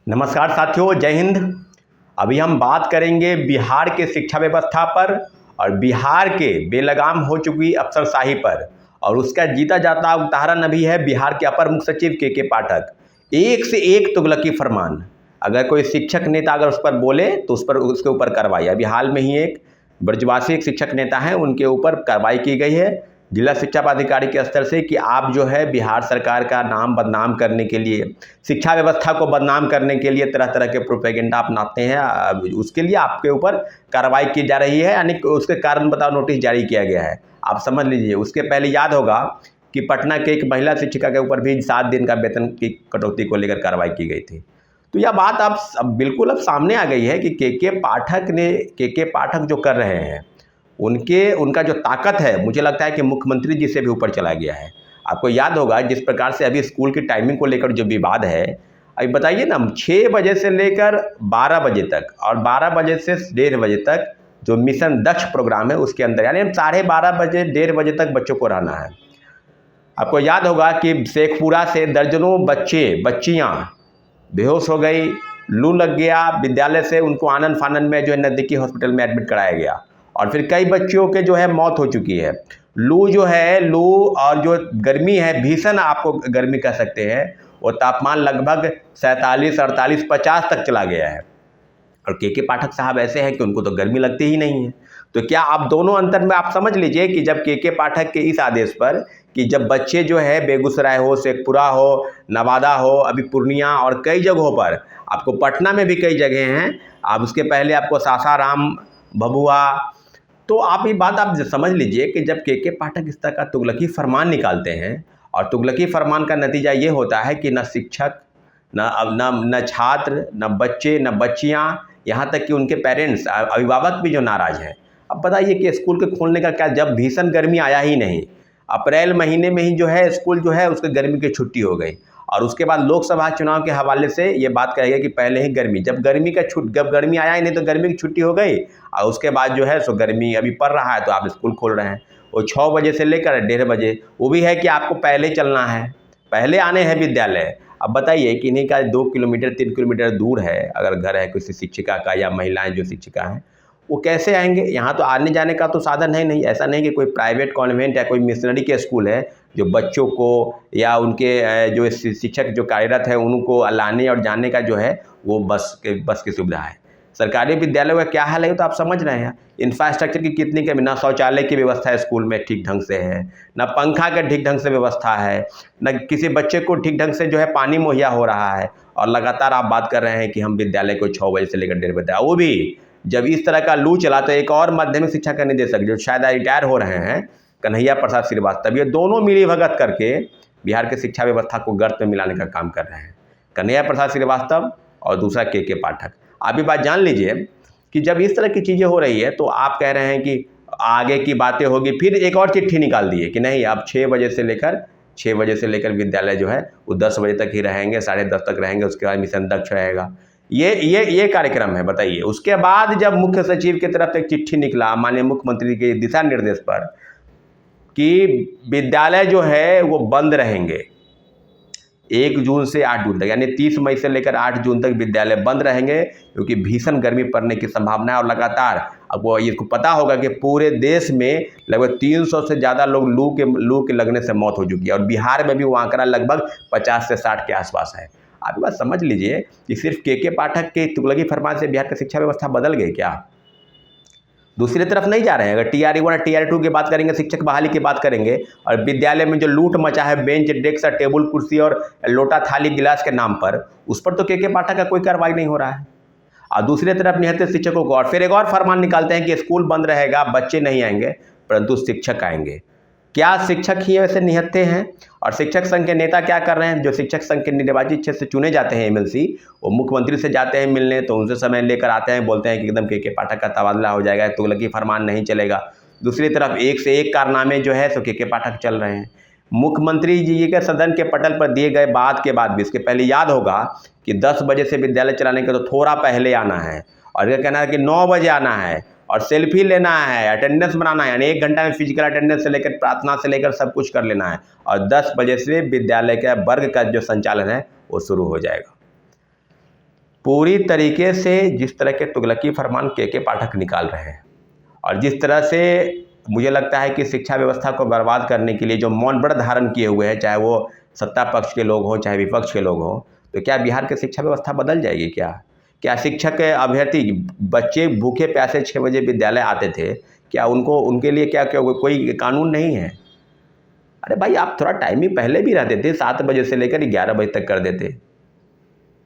नमस्कार साथियों, जय हिंद। अभी हम बात करेंगे बिहार के शिक्षा व्यवस्था पर और बिहार के बेलगाम हो चुकी अफसरशाही पर। और उसका जीता जाता उदाहरण अभी है बिहार के अपर मुख्य सचिव के पाठक। एक से एक तुगलकी फरमान, अगर कोई शिक्षक नेता अगर उस पर बोले तो उसके ऊपर कार्रवाई। अभी हाल में ही एक ब्रजवासी एक शिक्षक नेता हैं, उनके ऊपर कार्रवाई की गई है जिला शिक्षा पदाधिकारी के स्तर से कि आप जो है बिहार सरकार का नाम बदनाम करने के लिए, शिक्षा व्यवस्था को बदनाम करने के लिए तरह तरह के प्रोपेगेंडा अपनाते हैं, उसके लिए आपके ऊपर कार्रवाई की जा रही है, यानी उसके कारण बताओ नोटिस जारी किया गया है। आप समझ लीजिए। उसके पहले याद होगा कि पटना के एक महिला शिक्षिका के ऊपर भी 7 दिन का वेतन की कटौती को लेकर कार्रवाई की गई थी। तो यह बात अब बिल्कुल अब सामने आ गई है कि के पाठक जो कर रहे हैं उनका जो ताकत है, मुझे लगता है कि मुख्यमंत्री जी से भी ऊपर चला गया है। आपको याद होगा जिस प्रकार से अभी स्कूल की टाइमिंग को लेकर जो विवाद है, अभी बताइए ना, 6 बजे से लेकर 12 बजे तक और 12 बजे से 1:30 बजे तक जो मिशन दक्ष प्रोग्राम है उसके अंदर, यानी 12:30 बजे 1:30 बजे तक बच्चों को रहना है। आपको याद होगा कि शेखपुरा से दर्जनों बच्चियाँ बेहोश हो गई, लू लग गया, विद्यालय से उनको आनन फानन में जो है नज़दीकी हॉस्पिटल में एडमिट कराया गया और फिर कई बच्चियों के जो है मौत हो चुकी है। लू और जो गर्मी है, भीषण आपको गर्मी कह सकते हैं, वो तापमान लगभग 47, 48, 50 तक चला गया है। और के पाठक साहब ऐसे हैं कि उनको तो गर्मी लगती ही नहीं है। तो क्या आप दोनों अंतर में आप समझ लीजिए कि जब के पाठक के इस आदेश पर कि जब बच्चे जो है बेगूसराय हो, शेखपुरा हो, नवादा हो, अभी पूर्णिया और कई जगहों पर, आपको पटना में भी कई जगह हैं, आप उसके पहले आपको सासाराम, भभुआ, तो आप ये बात आप समझ लीजिए कि जब के पाठक इस तरह का तुगलकी फरमान निकालते हैं और तुगलकी फरमान का नतीजा ये होता है कि न शिक्षक, न छात्र, न बच्चे, न बच्चियाँ, यहाँ तक कि उनके पेरेंट्स, अभिभावक भी जो नाराज़ हैं। अब बताइए कि स्कूल के खोलने का क्या, जब भीषण गर्मी आया ही नहीं, अप्रैल महीने में ही जो है स्कूल जो है उसके गर्मी की छुट्टी हो गई और उसके बाद लोकसभा चुनाव के हवाले से ये बात कही गई कि पहले ही गर्मी, जब गर्मी आया ही नहीं तो गर्मी की छुट्टी हो गई और उसके बाद जो है सो गर्मी अभी पड़ रहा है तो आप स्कूल खोल रहे हैं। वो 6 बजे से लेकर 1:30 बजे, वो भी है कि आपको पहले चलना है, पहले आने हैं विद्यालय। अब बताइए कि इन्हीं का 2 किलोमीटर 3 किलोमीटर दूर है अगर घर है किसी शिक्षिका का या महिलाएं जो शिक्षिका हैं, वो कैसे आएंगे? यहाँ तो आने जाने का तो साधन है नहीं। ऐसा नहीं कि कोई प्राइवेट कॉन्वेंट या कोई मिशनरी के स्कूल है जो बच्चों को या उनके जो शिक्षक जो कार्यरत है उनको लाने और जाने का जो है वो बस की सुविधा है। सरकारी विद्यालयों का क्या हाल है तो आप समझ रहे हैं। इंफ्रास्ट्रक्चर की कितनी कमी, ना शौचालय की व्यवस्था स्कूल में ठीक ढंग से है, ना पंखा का ठीक ढंग से व्यवस्था है, न किसी बच्चे को ठीक ढंग से जो है पानी मुहैया हो रहा है। और लगातार आप बात कर रहे हैं कि हम विद्यालय को 6 बजे से लेकर 1:30 बजे तक, वो भी जब इस तरह का लू चला तो एक और माध्यमिक शिक्षा का निदेशक जो शायद रिटायर हो रहे हैं, कन्हैया प्रसाद श्रीवास्तव, ये दोनों मिली भगत करके बिहार के शिक्षा व्यवस्था को गर्त में मिलाने का काम कर रहे हैं। कन्हैया प्रसाद श्रीवास्तव और दूसरा के पाठक। आप ये बात जान लीजिए कि जब इस तरह की चीज़ें हो रही है तो आप कह रहे हैं कि आगे की बातें होगी, फिर एक और चिट्ठी निकाल दी है कि नहीं अब 6 बजे से लेकर विद्यालय जो है वो 10 बजे तक ही रहेंगे, 10:30 तक रहेंगे, उसके बाद मिशन दक्ष रहेगा। ये कार्यक्रम है। बताइए, उसके बाद जब मुख्य सचिव की तरफ से एक चिट्ठी निकला माननीय मुख्यमंत्री के दिशा निर्देश पर कि विद्यालय जो है वो बंद रहेंगे 1 जून से 8 जून तक, यानी 30 मई से लेकर 8 जून तक विद्यालय बंद रहेंगे क्योंकि भीषण गर्मी पड़ने की संभावना है। और लगातार आपको ये पता होगा कि पूरे देश में लगभग 300 से ज़्यादा लोग लू के लगने से मौत हो चुकी है और बिहार में भी वो आंकड़ा लगभग 50 से 60 के आसपास है। आप बात समझ लीजिए कि सिर्फ के पाठक के तुगलकी फरमान से बिहार की शिक्षा व्यवस्था बदल गई क्या? दूसरी तरफ नहीं जा रहे हैं। अगर TR 1 और TR 2 की बात करेंगे, शिक्षक बहाली की बात करेंगे, और विद्यालय में जो लूट मचा है बेंच डेस्क टेबल कुर्सी और लोटा थाली गिलास के नाम पर, उस पर तो के पाठक का कोई कार्रवाई नहीं हो रहा है। और दूसरी तरफ निहत्थे शिक्षकों को और फिर एक और फरमान निकालते हैं कि स्कूल बंद रहेगा, बच्चे नहीं आएंगे परंतु शिक्षक आएंगे। क्या शिक्षक ही वैसे निहत्थे हैं? और शिक्षक संघ के नेता क्या कर रहे हैं? जो शिक्षक संघ के निर्वाचित क्षेत्र से चुने जाते हैं MLC, वो मुख्यमंत्री से जाते हैं मिलने, तो उनसे समय लेकर आते हैं, बोलते हैं कि एकदम के पाठक का तबादला हो जाएगा, तुगलकी फरमान नहीं चलेगा। दूसरी तरफ एक से एक कारनामे जो है सो के पाठक चल रहे हैं। मुख्यमंत्री जी के सदन के पटल पर दिए गए बात के बाद भी, इसके पहले याद होगा कि 10 बजे से विद्यालय चलाने के तो थोड़ा पहले आना है और ये कहना है कि 9 बजे आना है और सेल्फी लेना है, अटेंडेंस बनाना है, यानी 1 घंटा में फिजिकल अटेंडेंस से लेकर प्रार्थना से लेकर सब कुछ कर लेना है और 10 बजे से विद्यालय के वर्ग का जो संचालन है वो शुरू हो जाएगा। पूरी तरीके से जिस तरह के तुगलकी फरमान के पाठक निकाल रहे हैं और जिस तरह से मुझे लगता है कि शिक्षा व्यवस्था को बर्बाद करने के लिए जो मौन व्रत धारण किए हुए हैं, चाहे वो सत्ता पक्ष के लोग हों चाहे विपक्ष के लोग हों, तो क्या बिहार की शिक्षा व्यवस्था बदल जाएगी? क्या शिक्षक अभ्यर्थी बच्चे भूखे प्यासे 6 बजे विद्यालय आते थे, क्या उनके लिए क्या कोई कानून नहीं है? अरे भाई, आप थोड़ा टाइमिंग पहले भी रहते थे, 7 बजे से लेकर 11 बजे तक कर देते,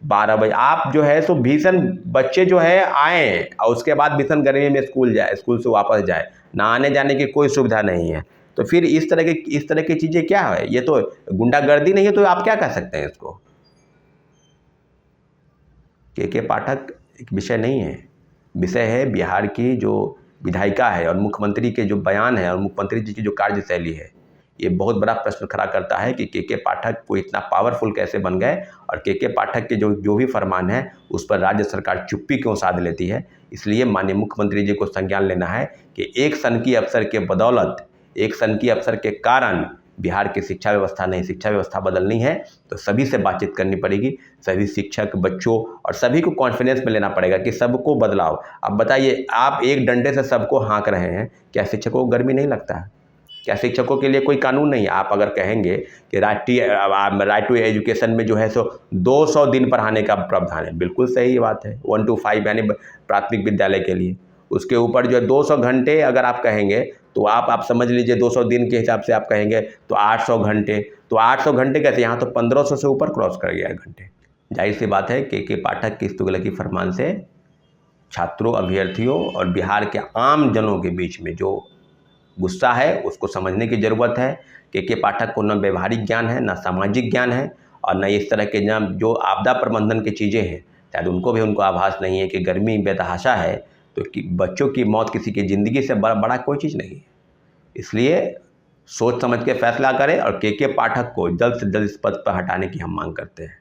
12 बजे आप जो है सो भीषण बच्चे जो है आए और उसके बाद भीषण गर्मी में स्कूल से वापस जाए, ना आने जाने की कोई सुविधा नहीं है। तो फिर इस तरह की चीज़ें क्या है? ये तो गुंडागर्दी नहीं है, तो आप क्या कह सकते हैं इसको? के पाठक एक विषय नहीं है, विषय है बिहार की जो विधायिका है और मुख्यमंत्री के जो बयान है और मुख्यमंत्री जी की जो कार्यशैली है। ये बहुत बड़ा प्रश्न खड़ा करता है कि के पाठक को इतना पावरफुल कैसे बन गए और के पाठक के जो भी फरमान है उस पर राज्य सरकार चुप्पी क्यों साध लेती है। इसलिए माननीय मुख्यमंत्री जी को संज्ञान लेना है कि एक सनकी अफसर के बदौलत, एक सनकी अफसर के कारण बिहार की शिक्षा व्यवस्था नहीं, शिक्षा व्यवस्था बदलनी है तो सभी से बातचीत करनी पड़ेगी, सभी शिक्षक, बच्चों और सभी को कॉन्फिडेंस में लेना पड़ेगा कि सबको बदलाव। अब बताइए, आप एक डंडे से सबको हाँक रहे हैं, क्या शिक्षकों को गर्मी नहीं लगता है? क्या शिक्षकों के लिए कोई कानून नहीं है? आप अगर कहेंगे कि राइट टू एजुकेशन में जो है सो 200 दिन पढ़ाने का प्रावधान है, बिल्कुल सही बात है, 1 to 5 यानी प्राथमिक विद्यालय के लिए। उसके ऊपर जो है 200 घंटे अगर आप कहेंगे तो आप समझ लीजिए 200 दिन के हिसाब से आप कहेंगे तो 800 घंटे, तो 800 घंटे कैसे, यहाँ तो 1500 से ऊपर क्रॉस कर गया घंटे। जाहिर सी बात है के पाठक की इस तुगलकी फरमान से छात्रों, अभ्यर्थियों और बिहार के आम जनों के बीच में जो गुस्सा है उसको समझने की ज़रूरत है। के पाठक को न व्यवहारिक ज्ञान है, न सामाजिक ज्ञान है और न इस तरह के जो आपदा प्रबंधन की चीज़ें हैं शायद उनको आभास नहीं है कि गर्मी बेतहाशा है तो कि बच्चों की मौत किसी की ज़िंदगी से बड़ा कोई चीज़ नहीं है। इसलिए सोच समझ के फैसला करें और के पाठक को जल्द से जल्द इस पद पर हटाने की हम मांग करते हैं।